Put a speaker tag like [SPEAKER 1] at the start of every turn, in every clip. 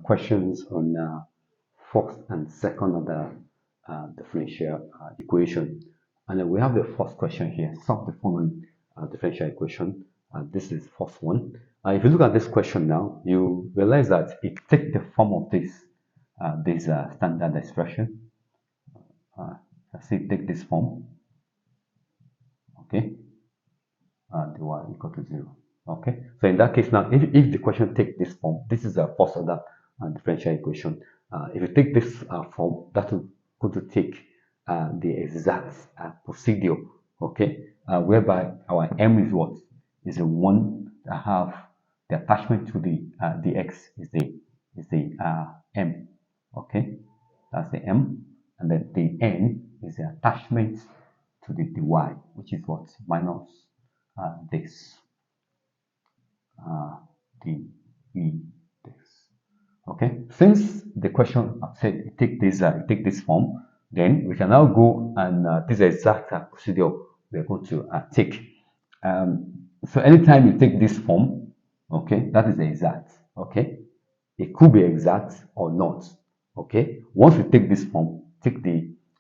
[SPEAKER 1] questions on first and second order differential equation. And then we have the first question here. Solve the following differential equation. This is first one. If you look at this question now, you realize that it takes the form of this standard expression. Let's see, take this form. Okay, dy equal to 0. Okay, so in that case now, if the question take this form, this is a first order differential equation. If you take this form, that will go to take the exact procedure, okay, whereby our m is what? Is a 1 that have the attachment to the x is the m, okay, that's the m, and then the n is the attachment to the dy, which is what? Minus this the this. Okay, since the question said take this form, then we can now go and this exact procedure we're going to take. So anytime you take this form, okay, that is the exact. Okay, it could be exact or not. Okay, once we take this form,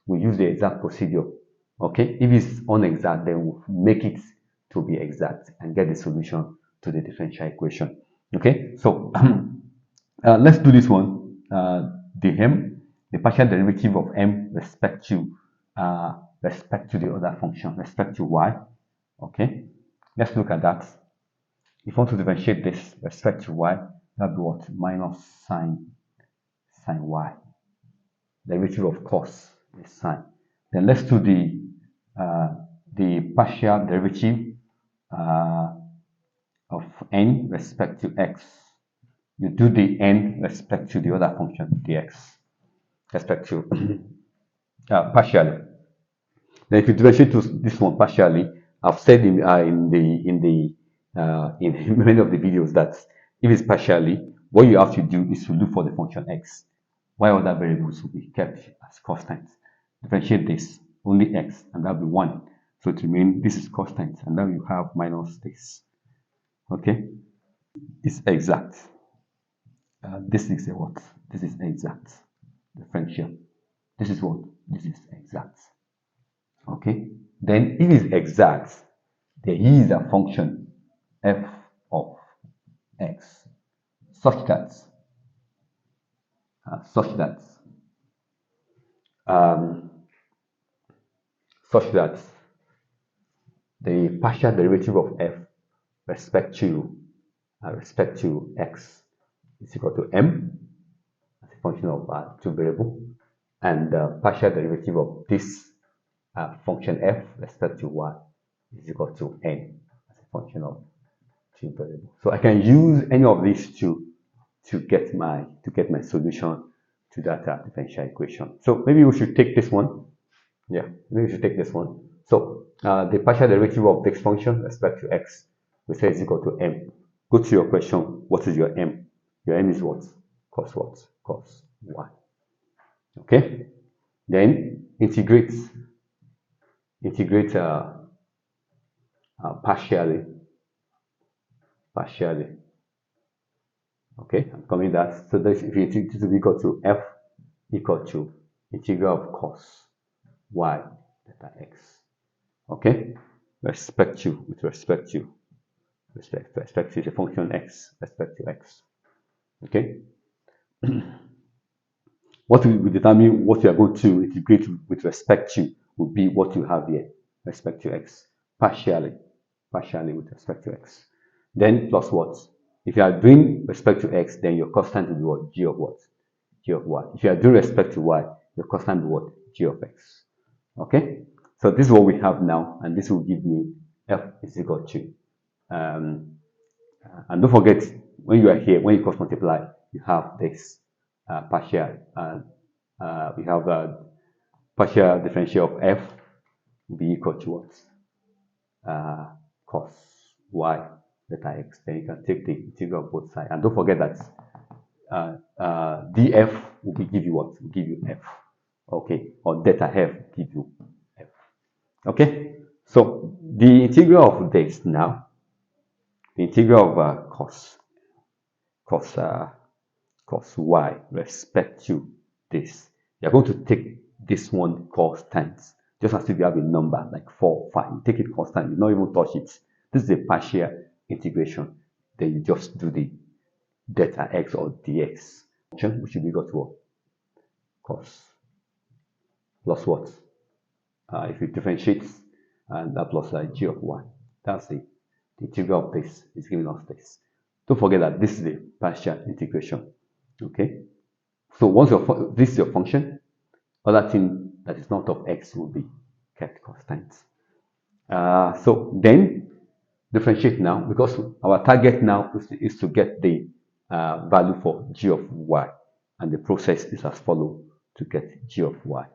[SPEAKER 1] we use the exact procedure. Okay, if it's unexact, then we'll make it to be exact and get the solution to the differential equation. Okay, so let's do this one. The partial derivative of m respect to the other function, respect to y. Okay, let's look at that. If you want to differentiate this respect to y, that'll be what? Minus sine y. Derivative of cos is sine. Then let's do the partial derivative of n respect to x. You do the n respect to the other function, dx, respect to partially. Then if you differentiate to this one partially, I've said in many of the videos that if it's partially, what you have to do is to look for the function x, while other variables will be kept as constants. Differentiate this, only x, and that'll be 1. So it remains, this is constant, and then you have minus this. Okay, it's exact. This is a what? This is exact differential. This is what? This is exact. Okay, then if it's exact, there is a function f of x such that the partial derivative of f respect to x is equal to m as a function of two variables, and the partial derivative of this function f respect to y is equal to n as a function of two variables. So I can use any of these to get my solution to that differential equation. So maybe we should take this one. Yeah, maybe we should take this one. So the partial derivative of this function respect to x, we say is equal to m. Go to your question. What is your m? Your m is what? Cos what? Cos y. Okay. Then integrate partially. Okay, I'm coming that. So this, if it is equal to f equal to integral of cos y delta x. Okay, with respect to the function x, respect to x. Okay. What will determine what you are going to integrate with respect to will be what you have here, respect to x, partially with respect to x. Then plus what? If you are doing respect to x, then your constant will be what? G of what? G of y. If you are doing respect to y, your constant will be what? G of x. Okay? So this is what we have now, and this will give me f is equal to, and don't forget, when you are here, when you cross multiply, you have this partial, we have a partial differential of f will be equal to what? Cos y delta x. Then you can take the integral of both sides, and don't forget that df will give you what? Will give you f. Okay, or delta f will give you f. Okay, so the integral of this now, the integral of cos cos y respect to this. You're going to take this one constant, just as if you have a number like 4, 5. You take it constant, you don't even touch it. This is a partial integration. Then you just do the delta x or dx function, which will be equal to what? Cos plus what? If you differentiate, and that plus g of y. That's the integral of this is giving us this. Don't forget that this is the partial integration. Okay. So once this is your function, other thing that is not of x will be kept constant. So then differentiate now, because our target now is to get the value for g of y, and the process is as follows to get g of y.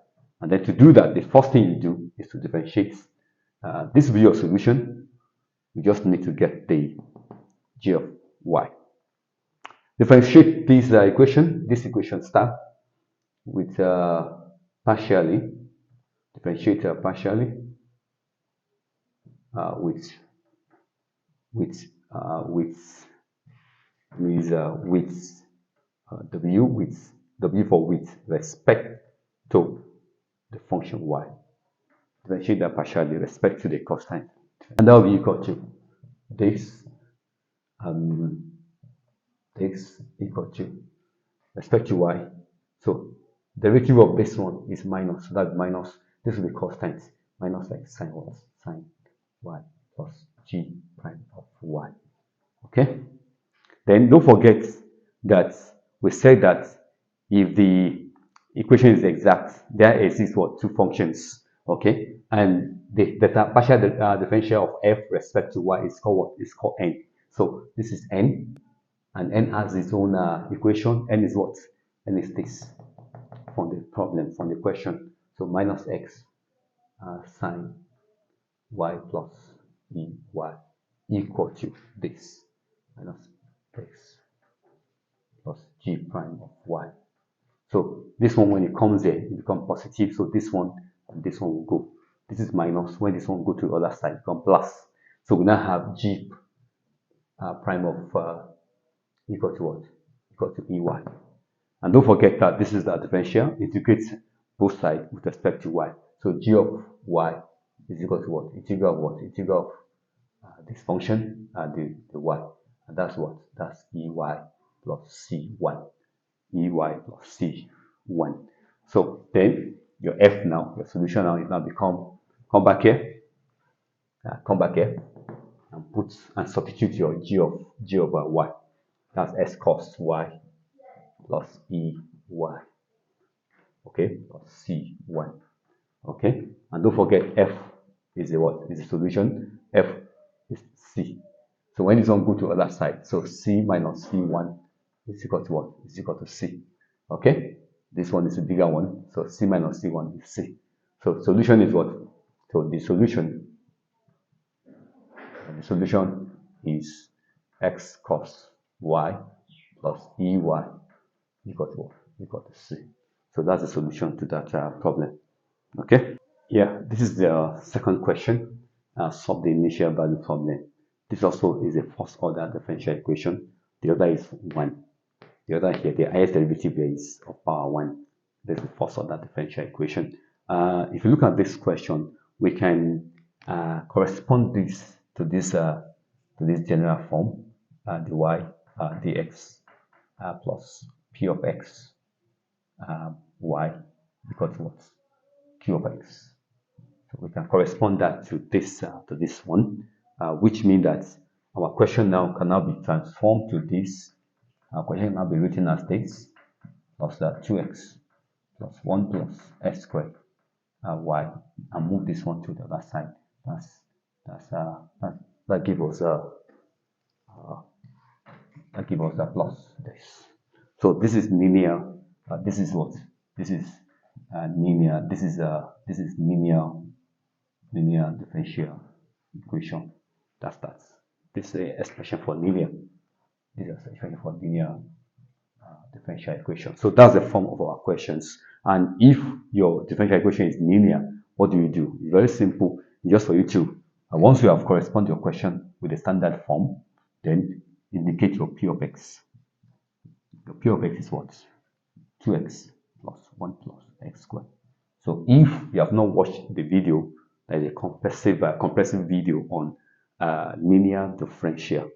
[SPEAKER 1] And then to do that, the first thing you do is to differentiate. This will be your solution. You just need to get the g of y. Differentiate this equation start with partially, differentiate partially with w for with respect to the function y. Differentiate that partially respect to the constant, and that will be equal to this x equal to respect to y. So derivative of this one is minus, so that minus, this will be constant, minus like sine y plus g prime of y. Okay, then don't forget that we said that if the equation is exact, there exists what? Two functions. Okay, and the partial differential of f respect to y is called what? Is called n. So this is n, and n has its own equation. N is what? N is this from the problem, from the question. So minus x sine y plus ey equal to this, minus x plus g prime of y. So this one, when it comes here, it becomes positive. So this one and this one will go. This is minus. When this one go to the other side, it becomes plus. So we now have g prime of equal to what? Equal to ey. And don't forget that this is the differential. Integrate both sides with respect to y. So g of y is equal to what? Integral of what? Integral of this function and the y. And that's what? That's ey plus c1. Ey plus c1. So then your f now, your solution now is now come back here. Come back here and substitute your g of y. That's s cos y plus ey. Okay, plus c1. Okay, and don't forget f is a what? Is a solution. F is c. So when it's on go to the other side, so c minus c1 is equal to what? Is equal to c. Okay, this one is a bigger one, so c minus c1 is c. So solution is what? So the solution is x cos y plus ey equal to what? Equal to c. So that's the solution to that problem. Okay. Yeah, this is the second question. Solve the initial value problem. This also is a first order differential equation. The other is 1. The other here, the highest derivative here is of power 1. This is the first order differential equation. If you look at this question, we can correspond this to this general form, dy dx plus p of x y equal to what? Q of x. So we can correspond that to this one, which means that our question now can now be transformed to this. Our question can now be written as this plus 2x plus 1 plus x squared y, and move this one to the other side. That gives us a plus this. So this is linear. This is what? This is linear. This is linear differential equation. That's this is the expression for linear. This is the expression for linear differential equation. So that's the form of our questions. And if your differential equation is linear, what do? It's very simple. Just for you to, once you have corresponded your question with the standard form, then indicate your p of x. the P of x is what? 2x plus 1 plus x squared. So if you have not watched the video, there is a comprehensive video on linear differential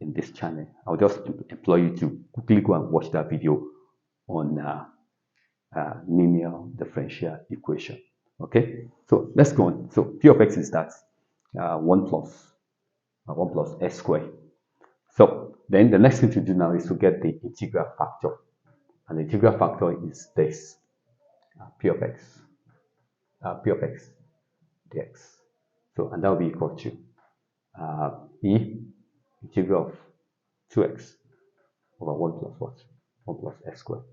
[SPEAKER 1] in this channel. I'll just implore you to quickly go and watch that video on linear differential equation. Okay, so let's go on. So P of x is that 1 plus x squared. So then the next thing to do now is to get the integral factor. And the integral factor is this, P of x dx. So, and that will be equal to E integral of 2x over 1 plus what? 1 plus x squared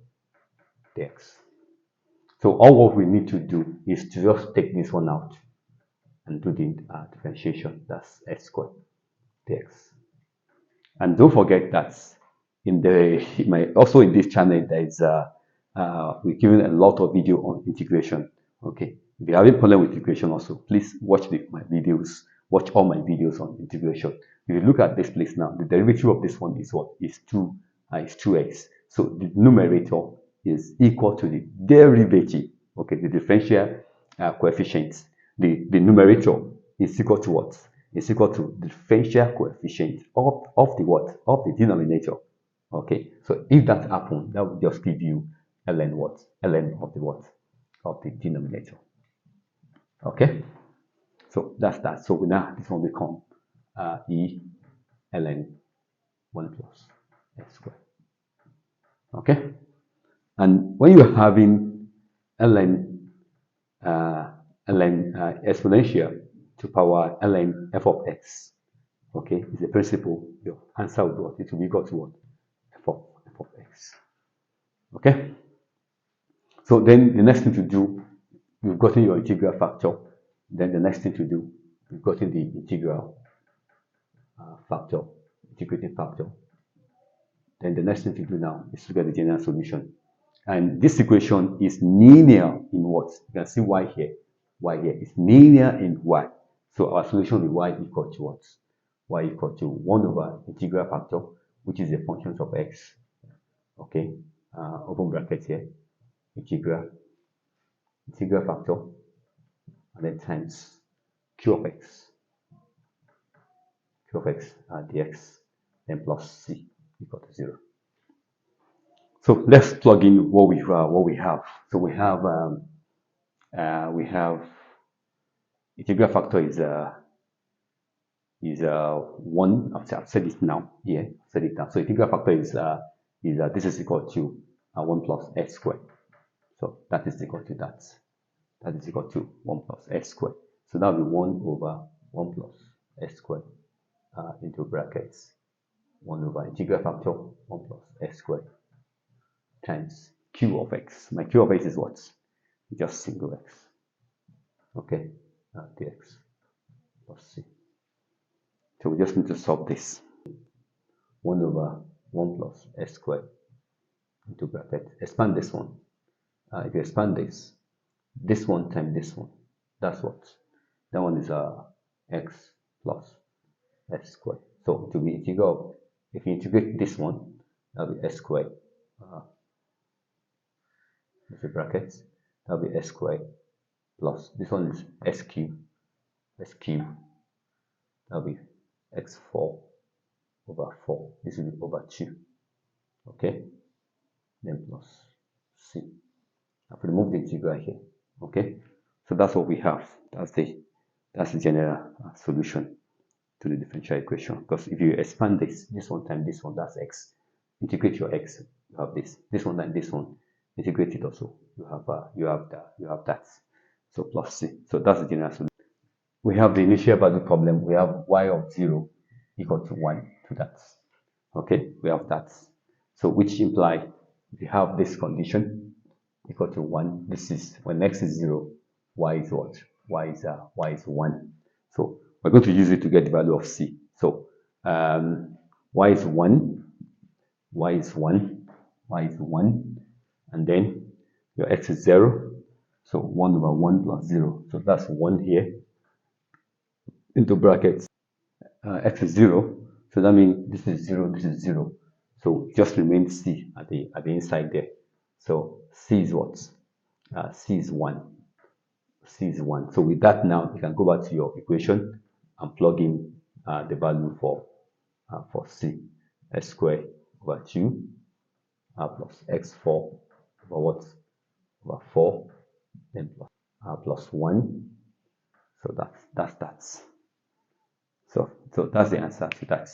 [SPEAKER 1] dx. So all what we need to do is to just take this one out and do the differentiation. That's x squared dx. And don't forget that also in this channel there is we're giving a lot of video on integration. Okay, if you have a problem with integration also, please watch my videos. Watch all my videos on integration. If you look at this place now, the derivative of this one is what? Is 2x. So the numerator is equal to the derivative. Okay, the differential coefficient. The numerator is equal to what? Is equal to the differential coefficient of the what? Of the denominator. Okay, so if that happens, that will just give you ln what? ln of the what? Of the denominator. Okay, so that's that. So now this one become E ln 1 plus x squared. Okay, and when you're having ln exponential to power ln f of x, okay, is the principle. Your answer will be what? It will be equal to what? f of x. Okay, so then the next thing to do, you've gotten your integral factor. Then the next thing to do, you've gotten the integral factor, integrating factor. Then the next thing to do now is to get the general solution. And this equation is linear in what? You can see y here. Y here is linear in y. So our solution will be y equal to what? Y equal to 1 over integral factor, which is the function of x. Okay, open bracket here, integral factor, and then times q of x dx, then plus c equal to 0. So let's plug in what we have. So we have integral factor is 1. I've said it now. Yeah, I've said it now. So integral factor is this is equal to 1 plus x squared. So that is equal to that. That is equal to 1 plus x squared. So that will be 1 over 1 plus x squared into brackets 1 over integral factor 1 plus x squared times q of x. My q of x is what? Just single x. Okay, dx plus c. So we just need to solve this. 1 over 1 plus x squared into bracket. Expand this one. If you expand this one times this one, that's what? That one is x plus x squared. So to be integral, if you integrate this one, that'll be x squared. The brackets, that'll be x squared plus this one is x cubed. That'll be x4 over 4. This will be over 2. Okay, then plus c. I've removed the integral here. Okay, so that's what we have. That's the general solution to the differential equation. Because if you expand this one times this one, that's x. Integrate your x, you have this one times this one. Integrate it also, you have that. So plus c. So that's the general solution. We have the initial value problem. We have y of 0 equal to 1 to that. Okay, we have that. So which imply if you have this condition equal to 1, this is when x is 0, y is what? Y is 1. So we're going to use it to get the value of c. So y is 1, and then your x is 0. So 1 over 1 plus 0. So that's 1 here into brackets. X is 0. So that means this is 0, this is 0. So just remain c at the inside there. So c is what? C is 1. C is 1. So with that now, you can go back to your equation and plug in the value for c. S squared over 2 plus x4 over what? Over 4, then plus 1. So that's that. So that's the answer to that.